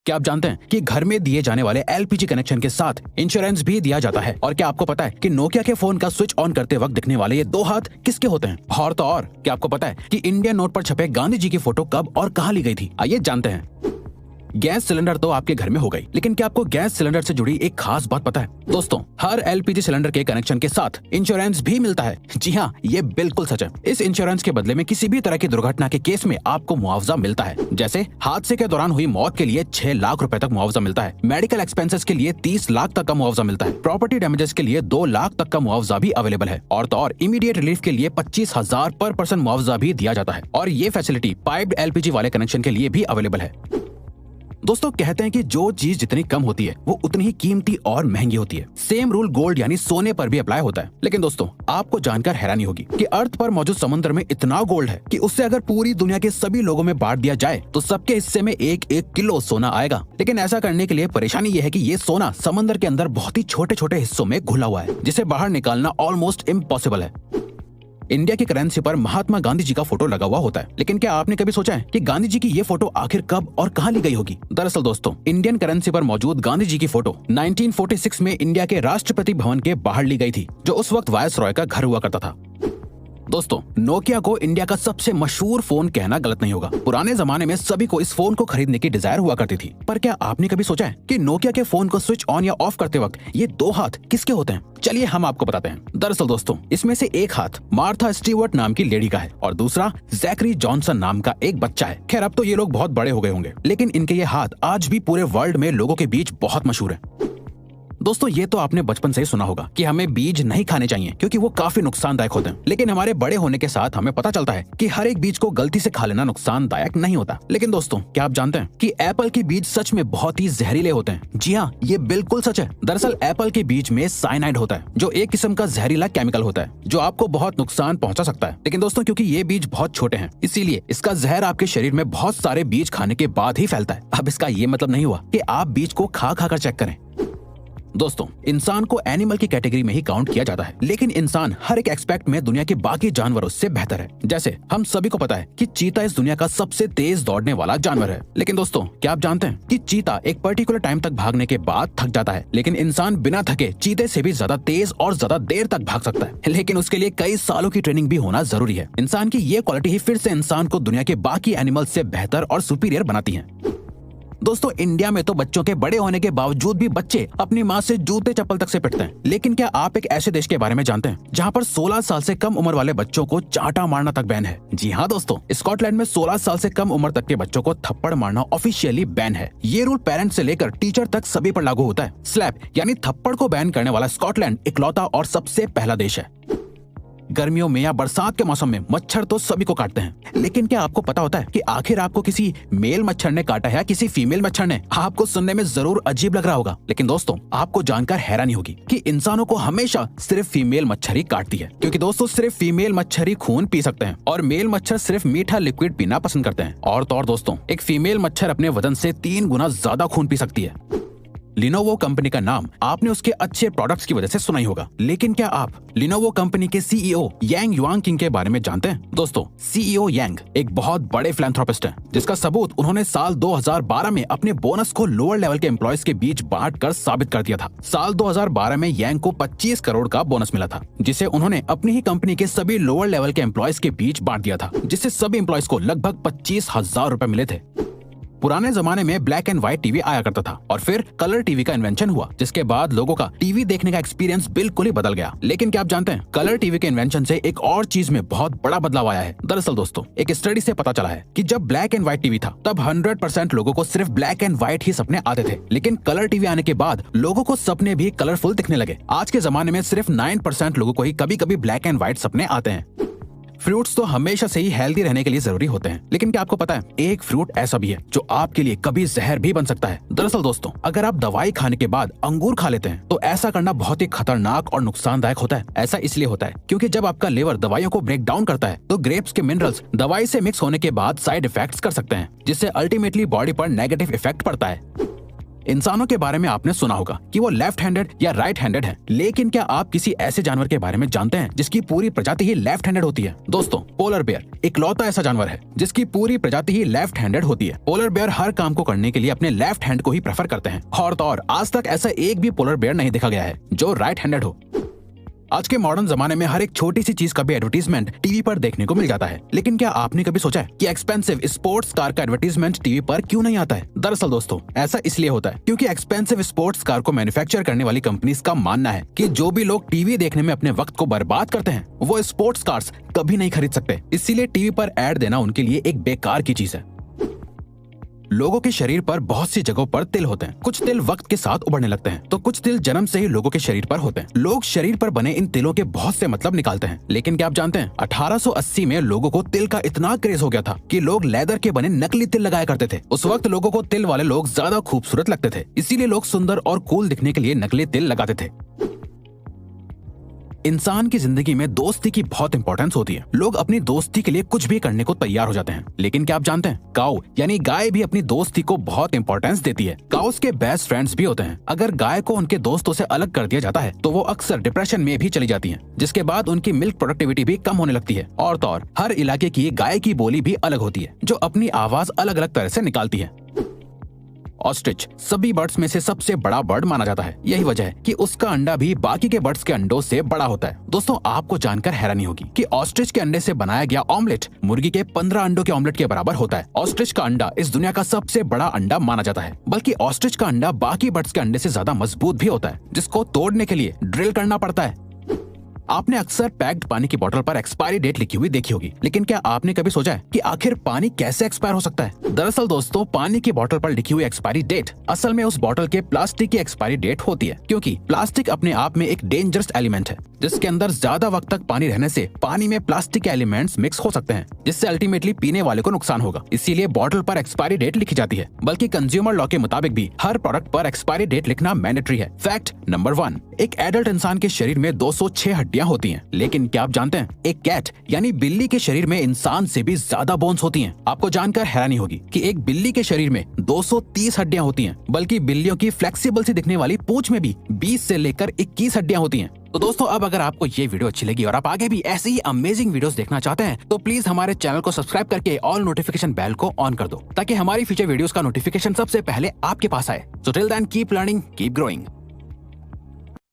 क्या आप जानते हैं कि घर में दिए जाने वाले एलपीजी कनेक्शन के साथ इंश्योरेंस भी दिया जाता है? और क्या आपको पता है कि नोकिया के फोन का स्विच ऑन करते वक्त दिखने वाले ये 2 हाथ किसके होते हैं? और तो और क्या आपको पता है कि इंडियन नोट पर छपे गांधी जी की फोटो कब और कहां ली गई थी? आइए जानते हैं। गैस सिलेंडर तो आपके घर में हो गई, लेकिन क्या आपको गैस सिलेंडर से जुड़ी एक खास बात पता है? दोस्तों, हर एलपीजी सिलेंडर के कनेक्शन के साथ इंश्योरेंस भी मिलता है। जी हाँ, ये बिल्कुल सच है। इस इंश्योरेंस के बदले में किसी भी तरह की दुर्घटना के केस में आपको मुआवजा मिलता है। जैसे हादसे के दौरान हुई मौत के लिए 6 लाख रुपए तक मुआवजा मिलता है। मेडिकल एक्सपेंसेस के लिए 30 लाख तक का मुआवजा मिलता है। प्रॉपर्टी डैमेजेस के लिए 2 लाख तक का मुआवजा भी अवेलेबल है। और तो और इमीडिएट रिलीफ के लिए 25,000 पर पर्सन मुआवजा भी दिया जाता है। और ये फैसिलिटी पाइप्ड एलपीजी वाले कनेक्शन के लिए भी अवेलेबल है। दोस्तों, कहते हैं कि जो चीज जितनी कम होती है वो उतनी ही कीमती और महंगी होती है। सेम रूल गोल्ड यानी सोने पर भी अप्लाई होता है। लेकिन दोस्तों, आपको जानकर हैरानी होगी कि अर्थ पर मौजूद समुद्र में इतना गोल्ड है कि उससे अगर पूरी दुनिया के सभी लोगों में बांट दिया जाए तो सबके हिस्से में 1-1 किलो सोना आएगा। लेकिन ऐसा करने के लिए परेशानी ये है कि ये सोना समंदर के अंदर बहुत ही छोटे छोटे हिस्सों में घुला हुआ है, जिसे बाहर निकालना ऑलमोस्ट इम्पॉसिबल है। इंडिया की करेंसी पर महात्मा गांधी जी का फोटो लगा हुआ होता है, लेकिन क्या आपने कभी सोचा है कि गांधी जी की ये फोटो आखिर कब और कहां ली गई होगी? दरअसल दोस्तों, इंडियन करेंसी पर मौजूद गांधी जी की फोटो 1946 में इंडिया के राष्ट्रपति भवन के बाहर ली गई थी, जो उस वक्त वायसरॉय का घर हुआ करता था। दोस्तों, नोकिया को इंडिया का सबसे मशहूर फोन कहना गलत नहीं होगा। पुराने जमाने में सभी को इस फोन को खरीदने की डिजायर हुआ करती थी। पर क्या आपने कभी सोचा है कि नोकिया के फोन को स्विच ऑन या ऑफ करते वक्त ये 2 हाथ किसके होते हैं? चलिए हम आपको बताते हैं। दरअसल दोस्तों, इसमें से एक हाथ मार्था स्टीवर्ट नाम की लेडी का है और दूसरा जैकरी जॉनसन नाम का एक बच्चा है। खैर, अब तो ये लोग बहुत बड़े हो गए होंगे, लेकिन इनके ये हाथ आज भी पूरे वर्ल्ड में लोगों के बीच बहुत मशहूर है। दोस्तों, ये तो आपने बचपन से ही सुना होगा कि हमें बीज नहीं खाने चाहिए क्योंकि वो काफी नुकसानदायक होते हैं। लेकिन हमारे बड़े होने के साथ हमें पता चलता है कि हर एक बीज को गलती से खा लेना नुकसानदायक नहीं होता। लेकिन दोस्तों, क्या आप जानते हैं कि एप्पल के बीज सच में बहुत ही जहरीले होते हैं? जी हाँ, ये बिल्कुल सच है। दरअसल एप्पल के बीज में साइनाइड होता है, जो एक किस्म का जहरीला केमिकल होता है जो आपको बहुत नुकसान पहुंचा सकता है। लेकिन दोस्तों, क्योंकि ये बीज बहुत छोटे हैं, इसीलिए इसका जहर आपके शरीर में बहुत सारे बीज खाने के बाद ही फैलता है। अब इसका ये मतलब नहीं हुआ कि आप बीज को खा कर चेक करें। दोस्तों, इंसान को एनिमल की कैटेगरी में ही काउंट किया जाता है, लेकिन इंसान हर एक एस्पेक्ट में दुनिया के बाकी जानवरों से बेहतर है। जैसे हम सभी को पता है कि चीता इस दुनिया का सबसे तेज दौड़ने वाला जानवर है। लेकिन दोस्तों, क्या आप जानते हैं कि चीता एक पर्टिकुलर टाइम तक भागने के बाद थक जाता है, लेकिन इंसान बिना थके चीते से भी ज्यादा तेज और ज्यादा देर तक भाग सकता है। लेकिन उसके लिए कई सालों की ट्रेनिंग भी होना जरूरी है। इंसान की ये क्वालिटी ही फिर से इंसान को दुनिया के बाकी एनिमल से बेहतर और सुपीरियर बनाती है। दोस्तों, इंडिया में तो बच्चों के बड़े होने के बावजूद भी बच्चे अपनी माँ से जूते चप्पल तक से पिटते हैं। लेकिन क्या आप एक ऐसे देश के बारे में जानते हैं जहाँ पर 16 साल से कम उम्र वाले बच्चों को चांटा मारना तक बैन है? जी हाँ दोस्तों, स्कॉटलैंड में 16 साल से कम उम्र तक के बच्चों को थप्पड़ मारना ऑफिशियली बैन है। ये रूल पेरेंट्स से लेकर टीचर तक सभी पर लागू होता है। स्लैप यानी थप्पड़ को बैन करने वाला स्कॉटलैंड इकलौता और सबसे पहला देश है। गर्मियों में या बरसात के मौसम में मच्छर तो सभी को काटते हैं, लेकिन क्या आपको पता होता है कि आखिर आपको किसी मेल मच्छर ने काटा है या किसी फीमेल मच्छर ने? आपको सुनने में जरूर अजीब लग रहा होगा, लेकिन दोस्तों, आपको जानकर हैरानी होगी कि इंसानों को हमेशा सिर्फ फीमेल मच्छर ही काटती है। क्योंकि दोस्तों, सिर्फ फीमेल मच्छर ही खून पी सकते हैं और मेल मच्छर सिर्फ मीठा लिक्विड पीना पसंद करते हैं। और तो और दोस्तों, एक फीमेल मच्छर अपने वजन से 3 गुना ज्यादा खून पी सकती है। लिनोवो कंपनी का नाम आपने उसके अच्छे प्रोडक्ट्स की वजह से सुना ही होगा, लेकिन क्या आप लिनोवो कंपनी के सीईओ यांग युआंगकिंग के बारे में जानते हैं? दोस्तों, सीईओ यांग एक बहुत बड़े फिलैंथ्रोपिस्ट हैं, जिसका सबूत उन्होंने साल 2012 में अपने बोनस को लोअर लेवल के एम्प्लॉयज के बीच बांटकर साबित कर दिया था। साल 2012 में यांग को 25 करोड़ का बोनस मिला था, जिसे उन्होंने अपनी ही कंपनी के सभी लोअर लेवल के एम्प्लॉयज के बीच बांट दिया था, जिससे सभी एम्प्लॉयज को लगभग 25,000 रुपए मिले थे। पुराने जमाने में ब्लैक एंड व्हाइट टीवी आया करता था और फिर कलर टीवी का इन्वेंशन हुआ, जिसके बाद लोगों का टीवी देखने का एक्सपीरियंस बिल्कुल ही बदल गया। लेकिन क्या आप जानते हैं, कलर टीवी के इन्वेंशन से एक और चीज में बहुत बड़ा बदलाव आया है। दरअसल दोस्तों, एक स्टडी से पता चला है कि जब ब्लैक एंड व्हाइट टीवी था तब 100% लोगों को सिर्फ ब्लैक एंड व्हाइट ही सपने आते थे, लेकिन कलर टीवी आने के बाद लोगों को सपने भी कलरफुल दिखने लगे। आज के जमाने में सिर्फ 9% लोगों को ही कभी कभी ब्लैक एंड व्हाइट सपने आते हैं। फ्रूट्स तो हमेशा से ही हेल्दी रहने के लिए जरूरी होते हैं, लेकिन क्या आपको पता है, एक फ्रूट ऐसा भी है जो आपके लिए कभी जहर भी बन सकता है। दरअसल दोस्तों, अगर आप दवाई खाने के बाद अंगूर खा लेते हैं तो ऐसा करना बहुत ही खतरनाक और नुकसानदायक होता है। ऐसा इसलिए होता है क्योंकि जब आपका लिवर दवाइयों को ब्रेक डाउन करता है तो ग्रेप्स के मिनरल्स दवाई से मिक्स होने के बाद साइड इफेक्ट्स कर सकते हैं, जिससे अल्टीमेटली बॉडी पर नेगेटिव इफेक्ट पड़ता है। इंसानों के बारे में आपने सुना होगा कि वो लेफ्ट हैंडेड या राइट हैंडेड है, लेकिन क्या आप किसी ऐसे जानवर के बारे में जानते हैं जिसकी पूरी प्रजाति ही लेफ्ट हैंडेड होती है? दोस्तों, पोलर बेयर इकलौता ऐसा जानवर है जिसकी पूरी प्रजाति ही लेफ्ट हैंडेड होती है। पोलर बेयर हर काम को करने के लिए अपने लेफ्ट हैंड को ही प्रेफर करते हैं और आज तक ऐसा एक भी पोलर बेयर नहीं देखा गया है जो राइट हैंडेड हो। आज के मॉडर्न जमाने में हर एक छोटी सी चीज का भी एडवर्टीजमेंट टीवी पर देखने को मिल जाता है, लेकिन क्या आपने कभी सोचा है कि एक्सपेंसिव स्पोर्ट्स कार का एडवर्टीजमेंट टीवी पर क्यों नहीं आता है? दरअसल दोस्तों, ऐसा इसलिए होता है क्योंकि एक्सपेंसिव स्पोर्ट्स कार को मैन्युफैक्चर करने वाली कंपनीज का मानना है कि जो भी लोग टीवी देखने में अपने वक्त को बर्बाद करते हैं वो स्पोर्ट्स कार्स कभी नहीं खरीद सकते। इसीलिए टीवी पर ऐड देना उनके लिए एक बेकार की चीज है। लोगों के शरीर पर बहुत सी जगहों पर तिल होते हैं। कुछ तिल वक्त के साथ उभरने लगते हैं तो कुछ तिल जन्म से ही लोगों के शरीर पर होते हैं। लोग शरीर पर बने इन तिलों के बहुत से मतलब निकालते हैं, लेकिन क्या आप जानते हैं 1880 में लोगों को तिल का इतना क्रेज हो गया था कि लोग लेदर के बने नकली तिल लगाया करते थे। उस वक्त लोगों को तिल वाले लोग ज्यादा खूबसूरत लगते थे, इसीलिए लोग सुंदर और कूल दिखने के लिए नकली तिल लगाते थे। इंसान की जिंदगी में दोस्ती की बहुत इंपॉर्टेंस होती है। लोग अपनी दोस्ती के लिए कुछ भी करने को तैयार हो जाते हैं, लेकिन क्या आप जानते हैं काऊ यानी गाय भी अपनी दोस्ती को बहुत इंपॉर्टेंस देती है। काउस के बेस्ट फ्रेंड्स भी होते हैं। अगर गाय को उनके दोस्तों से अलग कर दिया जाता है तो वो अक्सर डिप्रेशन में भी चली जाती हैं, जिसके बाद उनकी मिल्क प्रोडक्टिविटी भी कम होने लगती है। और तो और हर इलाके की गाय की बोली भी अलग होती है जो अपनी आवाज अलग अलग तरह से निकालती है। ऑस्ट्रिच सभी बर्ड्स में से सबसे बड़ा बर्ड माना जाता है। यही वजह है कि उसका अंडा भी बाकी के बर्ड्स के अंडों से बड़ा होता है। दोस्तों, आपको जानकर हैरानी होगी कि ऑस्ट्रिच के अंडे से बनाया गया ऑमलेट मुर्गी के 15 अंडों के ऑमलेट के बराबर होता है। ऑस्ट्रिच का अंडा इस दुनिया का सबसे बड़ा अंडा माना जाता है, बल्कि ऑस्ट्रिच का अंडा बाकी बर्ड्स के अंडे से ज्यादा मजबूत भी होता है, जिसको तोड़ने के लिए ड्रिल करना पड़ता है। आपने अक्सर पैक्ड पानी की बोतल पर एक्सपायरी डेट लिखी हुई देखी होगी, लेकिन क्या आपने कभी सोचा है कि आखिर पानी कैसे एक्सपायर हो सकता है? दरअसल दोस्तों, पानी की बोतल पर लिखी हुई एक्सपायरी डेट असल में उस बोतल के प्लास्टिक की एक्सपायरी डेट होती है, क्योंकि प्लास्टिक अपने आप में एक डेंजरस एलिमेंट है जिसके अंदर ज्यादा वक्त तक पानी रहने से पानी में प्लास्टिक के एलिमेंट्स मिक्स हो सकते हैं, जिससे अल्टीमेटली पीने वाले को नुकसान होगा। इसीलिए बोतल पर एक्सपायरी डेट लिखी जाती है। बल्कि कंज्यूमर लॉ के मुताबिक भी हर प्रोडक्ट पर एक्सपायरी डेट लिखना मैंडेटरी है। फैक्ट नंबर 1, एक एडल्ट इंसान के शरीर में 206 हड्डियां होती हैं, लेकिन क्या आप जानते हैं एक कैट यानी बिल्ली के शरीर में इंसान से भी ज्यादा बोन्स होती हैं। आपको जानकर हैरानी होगी कि एक बिल्ली के शरीर में 230 हड्डियां होती हैं, बल्कि बिल्लियों की फ्लेक्सिबल सी दिखने वाली पूंछ में भी 20 से लेकर 21 हड्डियां होती हैं। तो दोस्तों, अब अगर आपको ये वीडियो अच्छी लगी और आप आगे भी ऐसी ही अमेजिंग वीडियोस देखना चाहते हैं तो प्लीज हमारे चैनल को सब्सक्राइब करके ऑल नोटिफिकेशन बेल को ऑन कर दो, ताकि हमारी फ्यूचर वीडियोस का नोटिफिकेशन सबसे पहले आपके पास आए। So till then keep learning, keep growing.